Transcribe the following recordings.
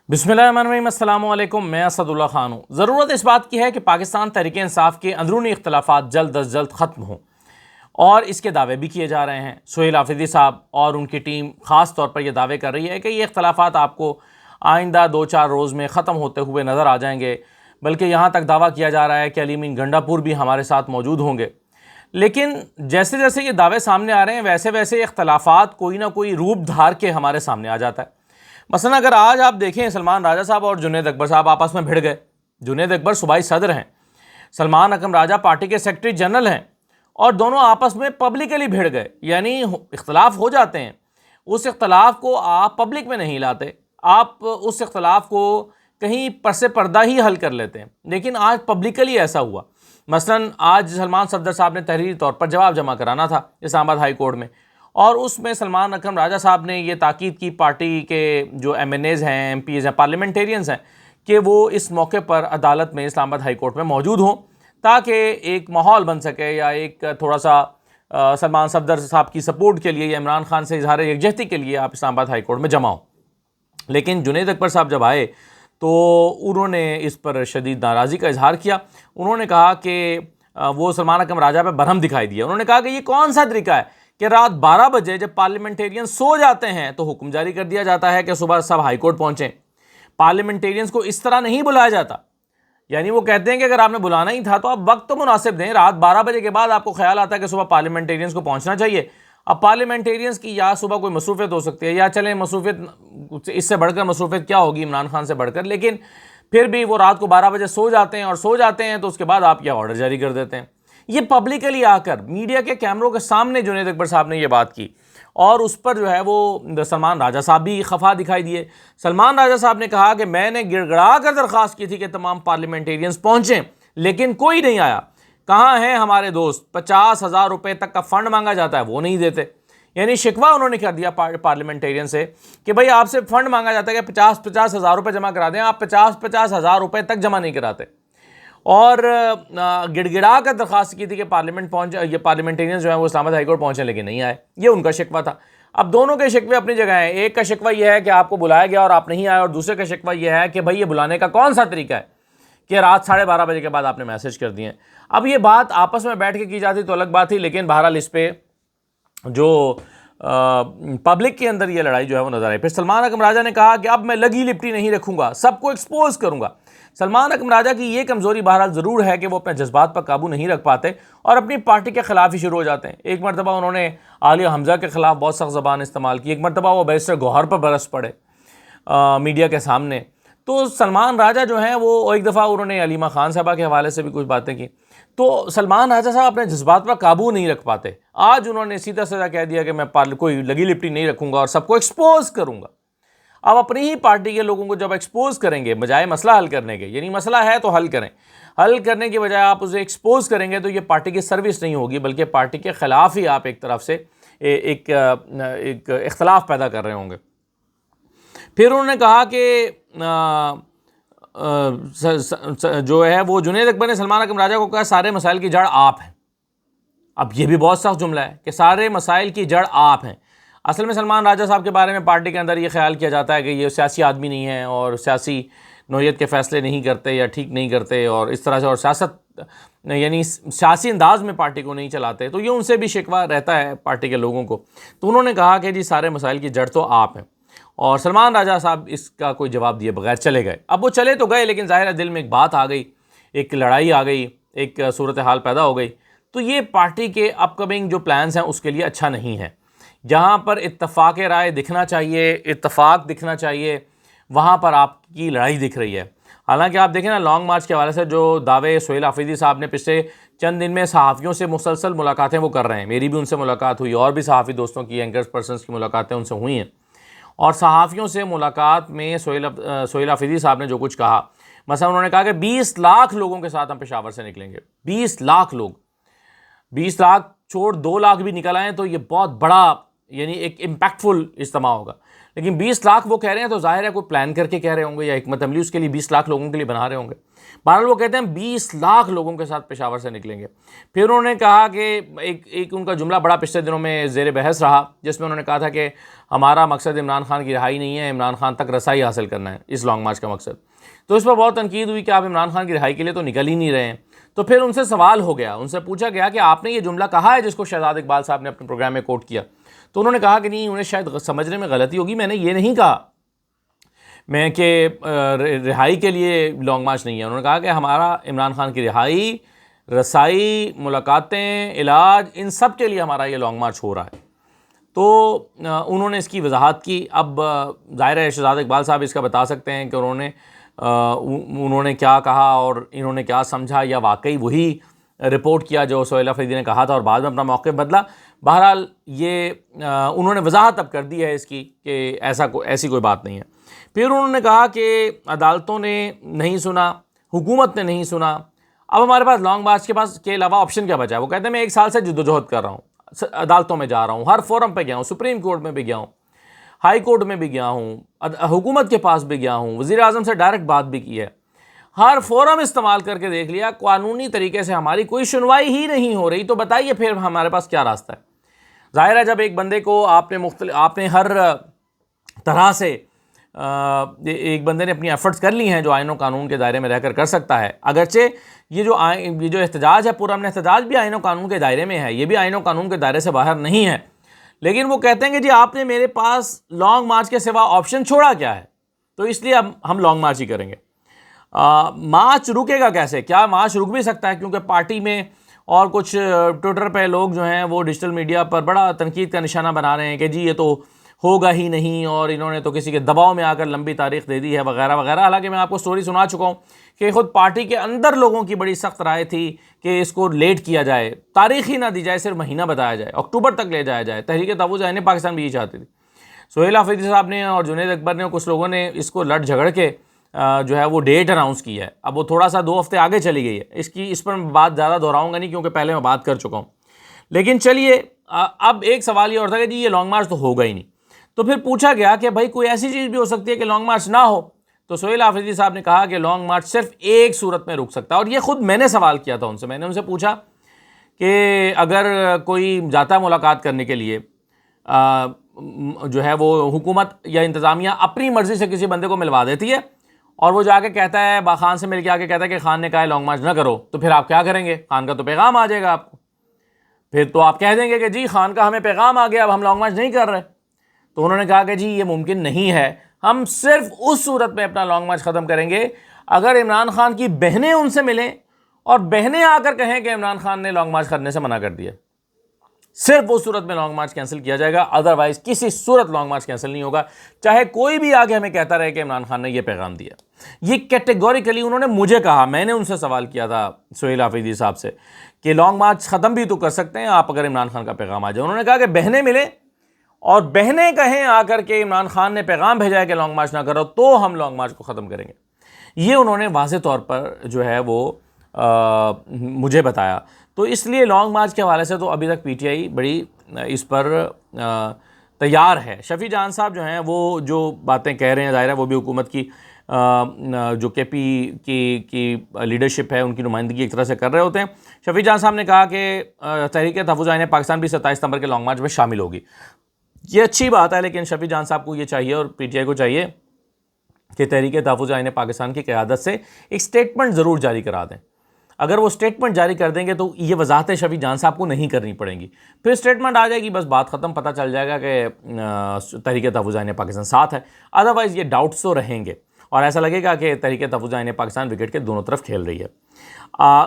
बिस्मिल्लाहिर्रहमानिर्रहीम, अस्सलामु अलैकुम। मैं असदुल्ला खान हूँ। ज़रूरत इस बात की है कि पाकिस्तान तहरीक इंसाफ के अंदरूनी इख्तलाफात जल्द अज जल्द ख़त्म हों, और इसके दावे भी किए जा रहे हैं। सुहेल आफरीदी साहब और उनकी टीम ख़ास तौर पर यह दावे कर रही है कि ये इख्तलाफात आपको आइंदा 2-4 रोज़ में ख़त्म होते हुए नज़र आ जाएंगे। बल्कि यहाँ तक दावा किया जा रहा है कि अली अमीन गंडापुर भी हमारे साथ मौजूद होंगे। लेकिन जैसे जैसे ये दावे सामने आ रहे हैं, वैसे वैसे इख्तलाफात कोई ना कोई रूप धार के हमारे सामने आ जाता है। मसलन अगर आज आप देखें, सलमान राजा साहब और जुनैद अकबर साहब आपस में भिड़ गए। जुनैद अकबर सूबाई सदर हैं, सलमान अकरम राजा पार्टी के सेक्रेटरी जनरल हैं, और दोनों आपस में पब्लिकली भिड़ गए। यानी इख्तलाफ हो जाते हैं, उस इख्तलाफ को आप पब्लिक में नहीं लाते, आप उस इख्तलाफ को कहीं पर से पर्दा ही हल कर लेते हैं। लेकिन आज पब्लिकली ऐसा हुआ। मसलन आज सलमान सफदर साहब ने तहरीरी तौर पर जवाब जमा कराना था इस्लामाबाद हाई कोर्ट में, और उसमें सलमान अकरम राजा साहब ने ये ताकीद की पार्टी के जो MNAs हैं, MPs हैं, पार्लियामेंटेरियंस हैं, कि वो इस मौके पर अदालत में इस्लामाबाद हाई कोर्ट में मौजूद हों, ताकि एक माहौल बन सके, या एक थोड़ा सा सलमान सफदर साहब की सपोर्ट के लिए या इमरान खान से इजहार यकजहती के लिए आप इस्लामाबाद हाई कोर्ट में जमा हो। लेकिन जुनैद अकबर साहब जब आए तो उन्होंने इस पर शदीद नाराज़गी का इजहार किया। उन्होंने कहा कि वो सलमान अकरम राजा पर बरहम दिखाई दिया। उन्होंने कहा कि ये कौन सा तरीका है कि रात 12 बजे जब पार्लियामेंटेरियन सो जाते हैं तो हुक्म जारी कर दिया जाता है कि सुबह सब हाई कोर्ट पहुँचें। पार्लियामेंटेरियंस को इस तरह नहीं बुलाया जाता। यानी वो कहते हैं कि अगर आपने बुलाना ही था तो आप वक्त तो मुनासिब दें। रात 12 बजे के बाद आपको ख्याल आता है कि सुबह पार्लियामेंटेरियंस को पहुंचना चाहिए। अब पार्लियामेंटेरियंस की या सुबह कोई मसरूफियत हो सकती है, या चलें मसरूफियत इससे बढ़कर मसरूफियत क्या होगी इमरान खान से बढ़कर, लेकिन फिर भी वो रात को 12 बजे सो जाते हैं, और सो जाते हैं तो उसके बाद आप क्या ऑर्डर जारी कर देते हैं। ये पब्लिकली आकर मीडिया के कैमरों के सामने जुनैद अकबर साहब ने ये बात की, और उस पर जो है वो सलमान राजा साहब भी खफा दिखाई दिए। सलमान राजा साहब ने कहा कि मैंने गिड़गड़ा कर दरख्वास्त की थी कि तमाम पार्लियामेंटेरियंस पहुंचें, लेकिन कोई नहीं आया। कहाँ हैं हमारे दोस्त? 50,000 रुपये तक का फंड मांगा जाता है, वो नहीं देते। यानी शिकवा उन्होंने कर दिया पार्लियामेंटेरियन से कि भाई आपसे फंड मांगा जाता है कि 50,000 रुपये जमा करा दें, आप 50,000 रुपये तक जमा नहीं कराते। और गिड़गिड़ा कर दरख्वास्त की थी कि ये पार्लियामेंटेरियन जो है वो इस्लामाबाद हाईकोर्ट पहुंचे, लेकिन नहीं आए। ये उनका शिकवा था। अब दोनों के शिकवे अपनी जगह हैं। एक का शिकवा यह है कि आपको बुलाया गया और आप नहीं आए, और दूसरे का शिकवा यह है कि भाई ये बुलाने का कौन सा तरीका है कि रात 12:30 बजे के बाद आपने मैसेज कर दिए। अब ये बात आपस में बैठ के की जाती तो अलग बात थी, लेकिन बहरहाल इस पर जो पब्लिक के अंदर ये लड़ाई जो है वो नजर आई। फिर सलमान अकरम राजा ने कहा कि अब मैं लगी लिपटी नहीं रखूंगा, सबको एक्सपोज करूंगा। सलमान अकरम राजा की ये कमज़ोरी बहरहाल ज़रूर है कि वो अपने जज्बात पर काबू नहीं रख पाते और अपनी पार्टी के ख़िलाफ़ ही शुरू हो जाते हैं। एक मरतबा उन्होंने आलिया हमज़ा के ख़िलाफ़ बहुत सख्त ज़बान इस्तेमाल की। एक मरतबा वो बैरिस्टर गौहर पर बरस पड़े मीडिया के सामने। तो सलमान राजा जो हैं वो एक दफ़ा उन्होंने अलीमा खान साहबा के हवाले से भी कुछ बातें की। तो सलमान राजा साहब अपने जज्बात पर काबू नहीं रख पाते। आज उन्होंने सीधा सीधा कह दिया कि मैं कोई लगी लिपटी नहीं रखूँगा और सबको एक्सपोज करूँगा। अब अपनी ही पार्टी के लोगों को जब एक्सपोज करेंगे, बजाय मसला हल करने के, यानी मसला है तो हल करें, हल करने की बजाय आप उसे एक्सपोज करेंगे तो ये पार्टी की सर्विस नहीं होगी, बल्कि पार्टी के ख़िलाफ़ ही आप एक तरफ से एक इख्तलाफ पैदा कर रहे होंगे। फिर उन्होंने कहा कि जो है वो जुनैद अकबर ने सलमान अकरम राजा को कहा सारे मसाइल की जड़ आप हैं। अब ये भी बहुत सख्त जुमला है कि सारे मसाइल की जड़ आप हैं। असल में सलमान राजा साहब के बारे में पार्टी के अंदर ये ख्याल किया जाता है कि ये सियासी आदमी नहीं है और सियासी नौयत के फ़ैसले नहीं करते या ठीक नहीं करते, और इस तरह से, और सियासत यानी सियासी अंदाज में पार्टी को नहीं चलाते। तो ये उनसे भी शिकवा रहता है पार्टी के लोगों को। तो उन्होंने कहा कि जी सारे मसाइल की जड़ तो आप हैं, और सलमान राजा साहब इसका कोई जवाब दिए बगैर चले गए। अब वो चले तो गए, लेकिन ज़ाहिर है दिल में एक बात आ गई, एक लड़ाई आ गई, एक सूरत हाल पैदा हो गई। तो ये पार्टी के अपकमिंग जो प्लान्स हैं उसके लिए अच्छा नहीं है। जहाँ पर इत्तफाक राय दिखना चाहिए, इत्तफाक दिखना चाहिए, वहाँ पर आपकी लड़ाई दिख रही है। हालांकि आप देखें ना, लॉन्ग मार्च के हवाले से जो दावे सुहेल आफरीदी साहब ने पिछले चंद दिन में सहाफ़ियों से मुसलसल मुलाकातें वो कर रहे हैं। मेरी भी उनसे मुलाकात हुई, और भी सहाफ़ी दोस्तों की, एंकर्स पर्सनस की मुलाकातें उनसे हुई हैं। और सहाफ़ियों से मुलाकात में सुहेल आफरीदी साहब ने जो कुछ कहा, मसलन उन्होंने कहा कि 20 लाख लोगों के साथ हम पेशावर से निकलेंगे। 20 लाख लोग, 20 लाख छोड़ 2 लाख भी निकल आए तो ये बहुत बड़ा, यानी एक इम्पैक्टफुल इज्तिमा होगा। लेकिन 20 लाख वो कह रहे हैं तो जाहिर है कोई प्लान करके कह रहे होंगे या हिकमत अमली उसके लिए 20 लाख लोगों के लिए बना रहे होंगे। बहरहाल वो कहते हैं 20 लाख लोगों के साथ पेशावर से निकलेंगे। फिर उन्होंने कहा कि एक उनका जुमला बड़ा पिछले दिनों में ज़ेर बहस रहा, जिसमें उन्होंने कहा था कि हमारा मकसद इमरान खान की रिहाई नहीं है, इमरान खान तक रसाई हासिल करना है इस लॉन्ग मार्च का मकसद। तो इस पर बहुत तनकीद हुई कि आप इमरान खान की रिहाई के लिए तो निकल ही नहीं रहे हैं। तो फिर उनसे सवाल हो गया, उनसे पूछा गया कि आपने ये जुमला कहा है जिसको शहजाद इकबाल साहब ने अपने प्रोग्राम में कोट किया? तो उन्होंने कहा कि नहीं, उन्हें शायद समझने में गलती होगी, मैंने ये नहीं कहा मैं कि रिहाई के लिए लॉन्ग मार्च नहीं है। उन्होंने कहा कि हमारा इमरान खान की रिहाई, रसाई, मुलाकातें, इलाज, इन सब के लिए हमारा ये लॉन्ग मार्च हो रहा है। तो उन्होंने इसकी वजाहत की। अब ज़ाहिर है शहजाद इकबाल साहब इसका बता सकते हैं कि उन्होंने क्या कहा और इन्होंने क्या समझा, या वाकई वही रिपोर्ट किया जो सोहेल अफरीदी ने कहा था और बाद में अपना मौक़िफ़ बदला। बहरहाल ये उन्होंने वजाहत अब कर दी है इसकी कि ऐसी कोई बात नहीं है। फिर उन्होंने कहा कि अदालतों ने नहीं सुना, हुकूमत ने नहीं सुना, अब हमारे पास लॉन्ग मार्च के अलावा ऑप्शन क्या बचा है? वो कहते हैं मैं 1 साल से जद्दोजहद कर रहा हूँ, अदालतों में जा रहा हूँ, हर फोरम पे गया हूँ, सुप्रीम कोर्ट में भी गया हूँ, हाई कोर्ट में भी गया हूँ, हुकूमत के पास भी गया हूँ, वज़ीर आज़म से डायरेक्ट बात भी की है, हर फोरम इस्तेमाल करके देख लिया, कानूनी तरीके से हमारी कोई सुनवाई ही नहीं हो रही। तो बताइए फिर हमारे पास क्या रास्ता है? ज़ाहिर है जब एक बंदे को आपने हर तरह से एक बंदे ने अपनी एफर्ट्स कर ली हैं जो आईन और कानून के दायरे में रहकर कर सकता है, अगरचे ये जो एहतजाज है पूरा हमने एहतजाज भी आईन और कानून के दायरे में है, ये भी आईन और कानून के दायरे से बाहर नहीं है, लेकिन वो कहते हैं कि जी आपने मेरे पास लॉन्ग मार्च के सिवा ऑप्शन छोड़ा क्या है, तो इसलिए अब हम लॉन्ग मार्च ही करेंगे। मार्च रुकेगा कैसे? क्या मार्च रुक भी सकता है? क्योंकि पार्टी में और कुछ ट्विटर पे लोग जो हैं वो डिजिटल मीडिया पर बड़ा तनकीद का निशाना बना रहे हैं कि जी ये तो होगा ही नहीं और इन्होंने तो किसी के दबाव में आकर लंबी तारीख दे दी है वगैरह वगैरह। हालांकि मैं आपको स्टोरी सुना चुका हूँ कि खुद पार्टी के अंदर लोगों की बड़ी सख्त राय थी कि इसको लेट किया जाए, तारीख ही ना दी जाए, सिर्फ महीना बताया जाए, अक्टूबर तक ले जाया जाए। तहरीक तहफ़्फ़ुज़ आईन पाकिस्तान भी यही चाहती थी। सोहेल अफरीदी साहब ने और जुनैद अकबर ने, कुछ लोगों ने इसको लड़ झगड़ के जो है वो डेट अनाउंस की है। अब वो थोड़ा सा 2 हफ्ते आगे चली गई है। इस पर मैं बात ज़्यादा दोहराऊंगा नहीं क्योंकि पहले मैं बात कर चुका हूँ। लेकिन चलिए, अब एक सवाल ये और था कि जी ये लॉन्ग मार्च तो होगा ही नहीं। तो फिर पूछा गया कि भाई कोई ऐसी चीज़ भी हो सकती है कि लॉन्ग मार्च ना हो? तो सोहेल अफरीदी साहब ने कहा कि लॉन्ग मार्च सिर्फ एक सूरत में रुक सकता है। और ये खुद मैंने सवाल किया था उनसे, मैंने उनसे पूछा कि अगर कोई जाता है मुलाकात करने के लिए, जो है वो हुकूमत या इंतज़ामिया अपनी मर्ज़ी से किसी बंदे को मिलवा देती है और वो जाके कहता है, खान से मिल के आके कहता है कि खान ने कहा है लॉन्ग मार्च ना करो, तो फिर आप क्या करेंगे? खान का तो पैगाम आ जाएगा आपको, फिर तो आप कह देंगे कि जी खान का हमें पैगाम आ गया, अब हम लॉन्ग मार्च नहीं कर रहे। तो उन्होंने कहा कि जी ये मुमकिन नहीं है, हम सिर्फ उस सूरत में अपना लॉन्ग मार्च ख़त्म करेंगे अगर इमरान खान की बहनें उनसे मिलें और बहनें आकर कहें कि इमरान खान ने लॉन्ग मार्च करने से मना कर दिया। सिर्फ उस सूरत में लॉन्ग मार्च कैंसिल किया जाएगा, अदरवाइज किसी सूरत लॉन्ग मार्च कैंसिल नहीं होगा, चाहे कोई भी आगे हमें कहता रहे कि इमरान खान ने यह पैगाम दिया। ये कैटेगोरिकली उन्होंने मुझे कहा, मैंने उनसे सवाल किया था सोहेल अफरीदी साहब से कि लॉन्ग मार्च ख़त्म भी तो कर सकते हैं आप अगर इमरान खान का पैगाम आ जाए। उन्होंने कहा कि बहनें मिले और बहनें कहें आकर के इमरान खान ने पैगाम भेजा है कि लॉन्ग मार्च ना करो, तो हम लॉन्ग मार्च को ख़त्म करेंगे। ये उन्होंने वाज़ेह तौर पर जो है वो मुझे बताया। तो इसलिए लॉन्ग मार्च के हवाले से तो अभी तक पीटीआई बड़ी इस पर तैयार है। शफी जान साहब जो हैं वो जो बातें कह रहे हैं, ज़ाहिर है वो भी हुकूमत की जो केपी की लीडरशिप है उनकी नुमाइंदगी एक तरह से कर रहे होते हैं। शफी जान साहब ने कहा कि तहरीक तहफ़्फ़ुज़ आईन पाकिस्तान भी 27 सितंबर के लॉन्ग मार्च में शामिल होगी। ये अच्छी बात है, लेकिन शफी जान साहब को ये चाहिए और पीटीआई को चाहिए कि तहरीक तहफ़्फ़ुज़ आईन पाकिस्तान की क़यादत से एक स्टेटमेंट ज़रूर जारी करा दें। अगर वो स्टेटमेंट जारी कर देंगे तो ये वजाहतें शफी जान साहब को नहीं करनी पड़ेंगी, फिर स्टेटमेंट आ जाएगी, बस बात ख़त्म, पता चल जाएगा कि तहरीक तहफ़्फ़ुज़ आईन पाकिस्तान साथ है। अदरवाइज़ ये डाउट्स तो रहेंगे और ऐसा लगेगा कि तहरीक तहफ़्फ़ुज़ आईन पाकिस्तान विकेट के दोनों तरफ खेल रही है।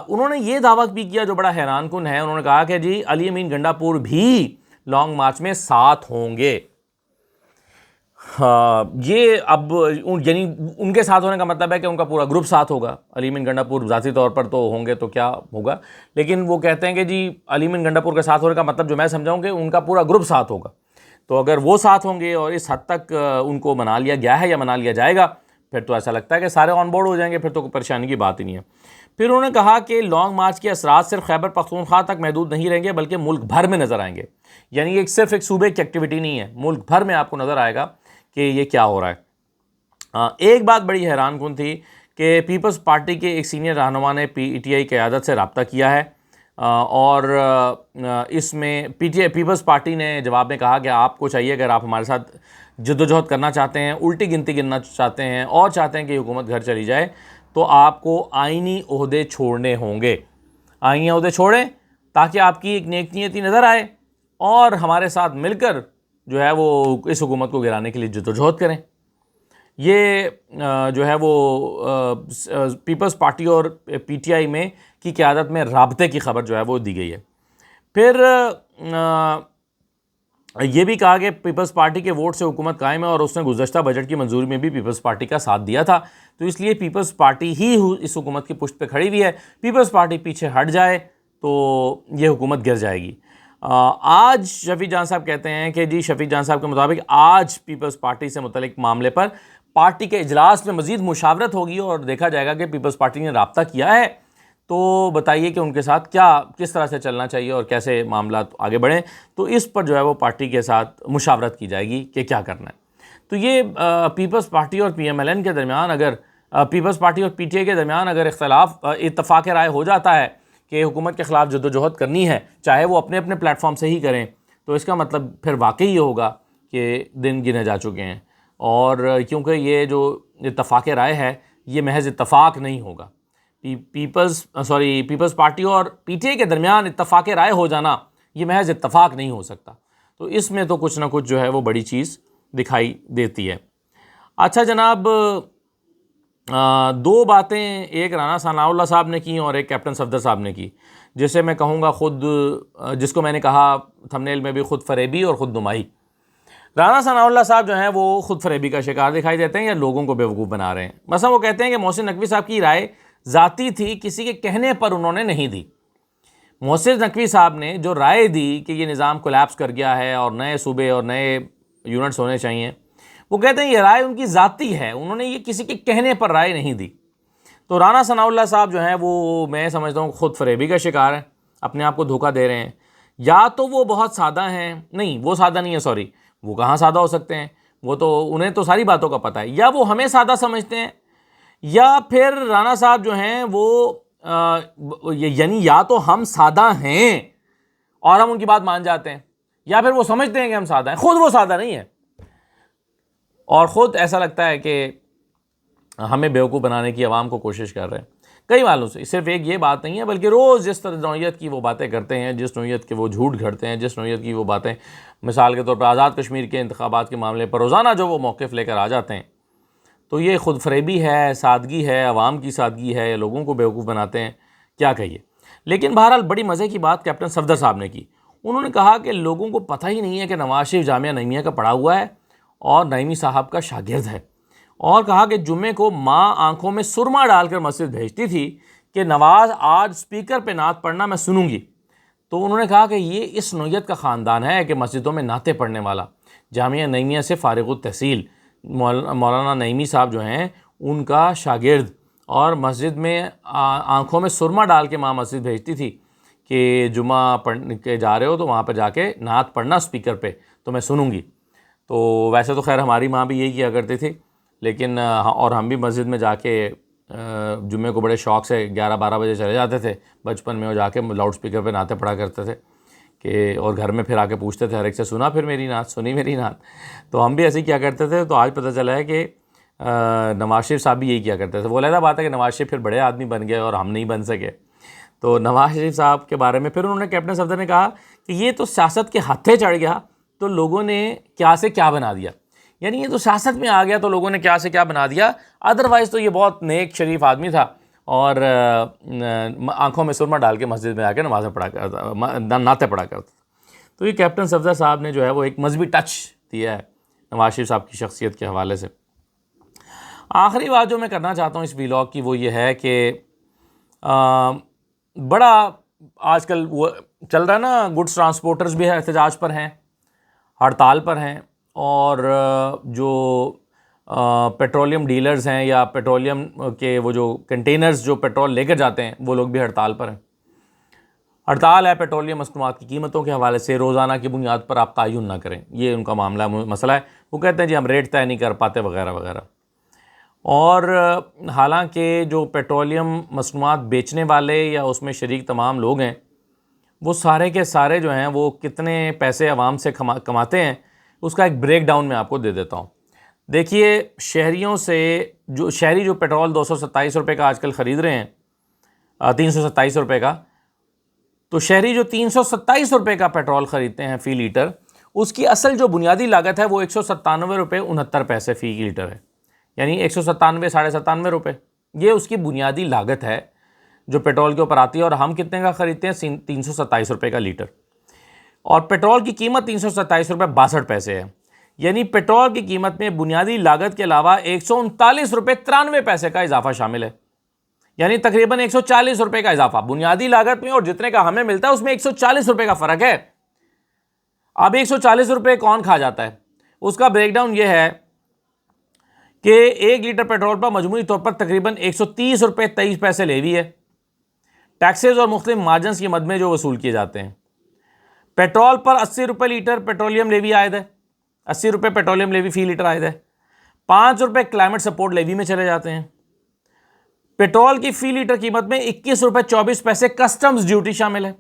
उन्होंने ये दावा भी किया जो बड़ा हैरान कुन है, उन्होंने कहा कि जी अली अमीन गंडापुर भी लॉन्ग मार्च में साथ होंगे। हाँ, ये अब यानी उनके साथ होने का मतलब है कि उनका पूरा ग्रुप साथ होगा। अली अमीन गंडापुर ज़ाती तौर पर तो होंगे तो क्या होगा, लेकिन वो कहते हैं कि जी अली अमीन गंडापुर के साथ होने का मतलब जो मैं समझाऊँ कि उनका पूरा ग्रुप साथ होगा। तो अगर वो साथ होंगे और इस हद तक उनको मना लिया गया है या मना लिया जाएगा, फिर तो ऐसा लगता है कि सारे ऑन बोर्ड हो जाएंगे, फिर तो कोई परेशानी की बात ही नहीं है। फिर उन्होंने कहा कि लॉन्ग मार्च के असरात सिर्फ खैबर पख्तूनख्वा तक महदूद नहीं रहेंगे बल्कि मुल्क भर में नज़र आएंगे। यानी ये सिर्फ एक सूबे की एक्टिविटी नहीं है, मुल्क भर में आपको नज़र आएगा कि ये क्या हो रहा है। एक बात बड़ी हैरानकुन थी कि पीपल्स पार्टी के एक सीनियर रहनुमा ने PTI क़यादत से रब्ता किया है और इसमें पीपल्स पार्टी ने जवाब में कहा कि आपको चाहिए, अगर आप हमारे साथ जद्दोजहद करना चाहते हैं, उल्टी गिनती गिनना चाहते हैं और चाहते हैं कि हुकूमत घर चली जाए, तो आपको आइनी ओहदे छोड़ने होंगे। आइनी ओहदे छोड़ें ताकि आपकी एक नेक नीयती नज़र आए और हमारे साथ मिलकर जो है वो इस हुकूमत को गिराने के लिए जद्दोजहद करें। ये जो है वो पीपल्स पार्टी और PTI में की क़यादत में राब्ते की खबर जो है वो दी गई है। फिर ये भी कहा कि पीपल्स पार्टी के वोट से हुकूमत कायम है और उसने गुज़श्ता बजट की मंजूरी में भी पीपल्स पार्टी का साथ दिया था, तो इसलिए पीपल्स पार्टी ही इस हुकूमत की पुष्ट पे खड़ी हुई है। पीपल्स पार्टी पीछे हट जाए तो ये हुकूमत गिर जाएगी। आज शफीक जान साहब कहते हैं कि जी, शफीक जान साहब के मुताबिक आज पीपल्स पार्टी से मुतल्लिक मामले पर पार्टी के इजलास में मज़ीद मुशावरत होगी और देखा जाएगा कि पीपल्स पार्टी ने रब्ता किया है तो बताइए कि उनके साथ किस तरह से चलना चाहिए और कैसे मामला आगे बढ़ें। तो इस पर जो है वो पार्टी के साथ मुशावरत की जाएगी कि क्या करना है। तो ये पीपल्स पार्टी और PMLN के दरमियान, अगर पीपल्स पार्टी और PTI के दरमियान अगर इत्तफाक राय हो जाता है कि हुकूमत के ख़िलाफ़ जद्दोजहद करनी है, चाहे वो अपने अपने प्लेटफॉर्म से ही करें, तो इसका मतलब फिर वाकई ये होगा कि दिन गिने जा चुके हैं। और क्योंकि ये जो इत्तफाक राय है ये महज इत्तफाक नहीं होगा। पीपल्स पार्टी और PTI के दरमियान इत्तफाक राय हो जाना ये महज इत्तफाक नहीं हो सकता। तो इसमें तो कुछ ना कुछ जो है वो बड़ी चीज़ दिखाई देती है। अच्छा जनाब, दो बातें एक राना सनाउल्लाह साहब ने की और एक कैप्टन सफदर साहब ने की, जिसे मैं कहूँगा जिसको मैंने कहा थंबनेल में भी, खुद फरेबी और ख़ुद नुमाई। राना सनाउल्लाह साहब जो हैं वो खुद फरेबी का शिकार दिखाई देते हैं या लोगों को बेवकूफ़ बना रहे हैं। मसलन वो कहते हैं कि मोहसिन नकवी साहब की राय ज़ाती थी, किसी के कहने पर उन्होंने नहीं दी। मोहसिन नकवी साहब ने जो राय दी कि ये निज़ाम कोलैप्स कर गया है और नए सूबे और नए यूनिट्स होने चाहिए, वो कहते हैं ये राय उनकी ज़ाती है, उन्होंने ये किसी के कहने पर राय नहीं दी। तो राना सनाउल्लाह साहब जो हैं वो, मैं समझता हूँ, खुद फरेबी का शिकार हैं, अपने आप को धोखा दे रहे हैं। या तो वो बहुत सादा हैं, नहीं वो सादा नहीं है, सॉरी, वो कहाँ सादा हो सकते हैं, वो तो उन्हें तो सारी बातों का पता है। या वो हमें सादा समझते हैं, या फिर राना साहब जो हैं वो यानी या तो हम सादा हैं और हम उनकी बात मान जाते हैं, या फिर वो समझते हैं कि हम सादा हैं, खुद वो सादा नहीं है और ख़ुद ऐसा लगता है कि हमें बेवकूफ़ बनाने की आवाम को कोशिश कर रहे हैं। कई मालूम से सिर्फ एक ये बात नहीं है, बल्कि रोज़ जिस तरह नौयत की वो बातें करते हैं, जिस नौयत के वो झूठ घड़ते हैं, जिस नौयत की वो बातें, मिसाल के तौर पर आज़ाद कश्मीर के इंतखाबात के मामले पर रोज़ाना जो वो मौक़िफ़ लेकर आ जाते हैं, तो ये खुद फरेबी है, सादगी है, अवाम की सादगी है, लोगों को बेवकूफ़ बनाते हैं, क्या कहिए। लेकिन बहरहाल बड़ी मज़े की बात कैप्टन सफदर साहब ने की। उन्होंने कहा कि लोगों को पता ही नहीं है कि नवाज शरीफ जामिया नईमिया का पढ़ा हुआ है और नईमी साहब का शागिर्द है, और कहा कि जुम्मे को माँ आंखों में सुरमा डालकर मस्जिद भेजती थी कि नवाज़ आज स्पीकर पे नात पढ़ना मैं सुनूंगी। तो उन्होंने कहा कि ये इस नौयत का ख़ानदान है कि मस्जिदों में नाते पढ़ने वाला, जामिया नईमिया से फ़ारिग़ुत तहसील मौलाना नईमी साहब जो हैं उनका शागिर्द, और मस्जिद में आंखों में सुरमा डाल के माँ मस्जिद भेजती थी कि जुमा पढ़ के जा रहे हो तो वहाँ पर जाके नात पढ़ना स्पीकर पे, तो मैं सुनूंगी। तो वैसे तो खैर हमारी माँ भी यही किया करती थी, लेकिन और हम भी मस्जिद में जाके जुम्मे को बड़े शौक़ से 11-12 बजे चले जाते थे बचपन में, और जाके लाउड स्पीकर पे नाते पढ़ा करते थे कि, और घर में फिर आके पूछते थे हर एक से, सुना फिर मेरी नात, सुनी मेरी नात। तो हम भी ऐसे ही किया करते थे। तो आज पता चला है कि नवाज शरीफ साहब भी यही किया करते थे। वो अलग बात है कि नवाज शरीफ फिर बड़े आदमी बन गए और हम नहीं बन सके। तो नवाज शरीफ साहब के बारे में फिर उन्होंने, कैप्टन सफदर ने कहा कि ये तो सियासत के हत्थे चढ़ गया तो लोगों ने क्या से क्या बना दिया, यानी ये तो सियासत में आ गया तो लोगों ने क्या से क्या बना दिया, अदरवाइज़ तो ये बहुत नेक शरीफ आदमी था और आंखों में सुरमा डाल के मस्जिद में आकर नमाज़ें पढ़ा करता, नाते पढ़ा करता। तो ये कैप्टन सफदर साहब ने जो है वो एक मजहबी टच दिया है नवाज शरीफ साहब की शख्सियत के हवाले से। आखिरी बात जो मैं करना चाहता हूँ इस व्लॉग की वो ये है कि बड़ा आजकल वो चल रहा है ना, गुड्स ट्रांसपोर्टर्स भी एहतजाज पर हैं, हड़ताल पर हैं, और जो पेट्रोलियम डीलर्स हैं या पेट्रोलियम के वो जो कंटेनर्स जो पेट्रोल लेकर जाते हैं वो लोग भी हड़ताल पर हैं। हड़ताल है पेट्रोलियम मसनूआत की कीमतों के हवाले से, रोज़ाना की बुनियाद पर आप तयन ना करें, ये उनका मसला है। वो कहते हैं जी हम रेट तय नहीं कर पाते वगैरह वगैरह। और हालांकि जो पेट्रोलियम मसनूआत बेचने वाले या उसमें शरीक तमाम लोग हैं, वो सारे के सारे जो हैं वो कितने पैसे आवाम से कमाते हैं, उसका एक ब्रेक डाउन मैं आपको दे देता हूँ। देखिए, शहरियों से शहरी जो पेट्रोल 227 रुपये का आजकल ख़रीद रहे हैं, 327 रुपये का, तो शहरी जो 327 रुपये का पेट्रोल ख़रीदते हैं फ़ी लीटर, उसकी असल जो बुनियादी लागत है वो 197 रुपये 69 पैसे फ़ी लीटर है, यानी 197 साढ़े 97 रुपये, ये उसकी बुनियादी लागत है जो पेट्रोल के ऊपर आती है। और हम कितने का ख़रीदते हैं? 327 रुपये का लीटर। और पेट्रोल की कीमत 327 रुपये 62 पैसे है, यानी पेट्रोल की कीमत में बुनियादी लागत के अलावा 139 रुपये 93 पैसे का इजाफा शामिल है, यानी तकरीबन 140 रुपये का इजाफा बुनियादी लागत में, और जितने का हमें मिलता है उसमें 140 रुपये का फ़र्क है। अब 140 रुपये कौन खा जाता है? उसका ब्रेकडाउन यह है कि 1 लीटर पेट्रोल पर मजमूई तौर पर तकरीबन 130 रुपये 23 पैसे लेवी है, टैक्सेस और मुख्तलिफ मार्जिन की मद में जो वसूल किए जाते हैं। पेट्रोल पर 80 रुपये लीटर पेट्रोलियम लेवी आयद है, 80 रुपये पेट्रोलियम लेवी फ़ी लीटर आयद है। 5 रुपये क्लाइमेट सपोर्ट लेवी में चले जाते हैं। पेट्रोल की फ़ी लीटर कीमत में 21 रुपये 24 पैसे कस्टम्स ड्यूटी शामिल है।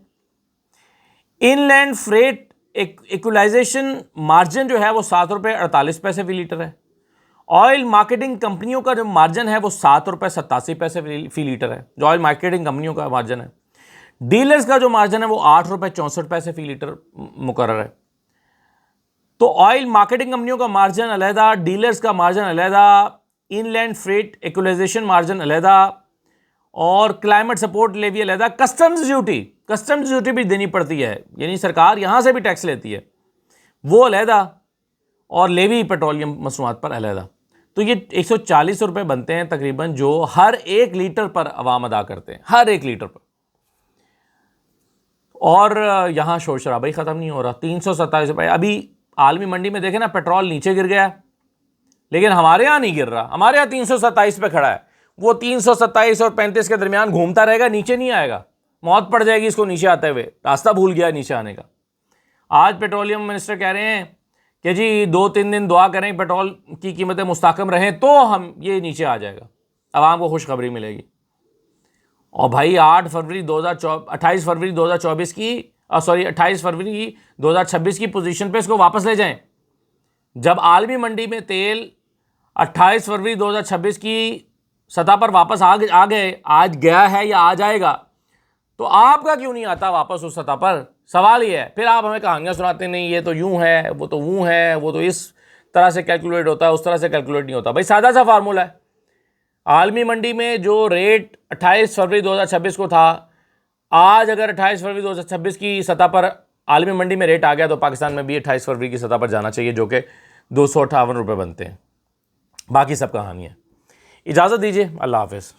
इनलैंड फ्रेट इक्वलाइजेशन मार्जिन जो है वो 7 रुपये 48 पैसे फ़ी लीटर है। ऑयल मार्केटिंग कंपनियों का जो मार्जिन है वो 7 रुपये 87 पैसे फ़ी लीटर है, जो ऑयल मार्केटिंग कंपनियों का मार्जिन है। डीलर्स का जो मार्जिन है वो 8 रुपये 64 पैसे फ़ी लीटर मुकर्रर है। तो ऑयल मार्केटिंग कंपनियों का मार्जिन अलहदा, डीलर्स का मार्जिन अलहदा, इनलैंड फ्रेट इक्वलाइजेशन मार्जिन अलहदा, और क्लाइमेट सपोर्ट लेवी अलहदा। कस्टम्स ड्यूटी भी देनी पड़ती है, यानी सरकार यहाँ से भी टैक्स लेती है, वो अलहदा, और लेवी पेट्रोलियम मसनूआत पर अलहदा। तो ये 140 रुपये बनते हैं तकरीबन, जो हर 1 लीटर पर अवाम अदा करते हैं, हर 1 लीटर पर। और यहाँ शोर शराबा ही ख़त्म नहीं हो रहा। 327 रुपये, अभी आलमी मंडी में देखें ना, पेट्रोल नीचे गिर गया, लेकिन हमारे यहाँ नहीं गिर रहा। हमारे यहाँ 327 पे खड़ा है, वो 327 और 35 के दरमियान घूमता रहेगा, नीचे नहीं आएगा, मौत पड़ जाएगी इसको नीचे आते हुए, रास्ता भूल गया नीचे आने का। आज पेट्रोलियम मिनिस्टर कह रहे हैं कि जी 2-3 दिन दुआ करें पेट्रोल की कीमतें मुस्तकम रहें तो हम ये नीचे आ जाएगा, आवाम को खुशखबरी मिलेगी। और भाई 28 फरवरी 2024 की 28 फरवरी 2026 की पोजीशन पे इसको वापस ले जाएं। जब आलमी मंडी में तेल 28 फरवरी 2026 की सतह पर वापस आ गए, आज गया है या आ जाएगा, तो आपका क्यों नहीं आता वापस उस सतह पर? सवाल ये है। फिर आप हमें कहानियाँ सुनाते नहीं, ये तो यूँ है, वो तो वो है, वो तो इस तरह से कैलकुलेट होता है, उस तरह से कैलकुलेट नहीं होता। भाई सादा सा फार्मूला है। आलमी मंडी में जो रेट 28 फरवरी 2026 को था, आज अगर 28 फरवरी 2026 की सतह पर आलमी मंडी में रेट आ गया, तो पाकिस्तान में भी 28 फरवरी की सतह पर जाना चाहिए, जो कि 258 रुपये बनते हैं। बाकी सब कहानी है। इजाज़त दीजिए, अल्लाह हाफ़िज़।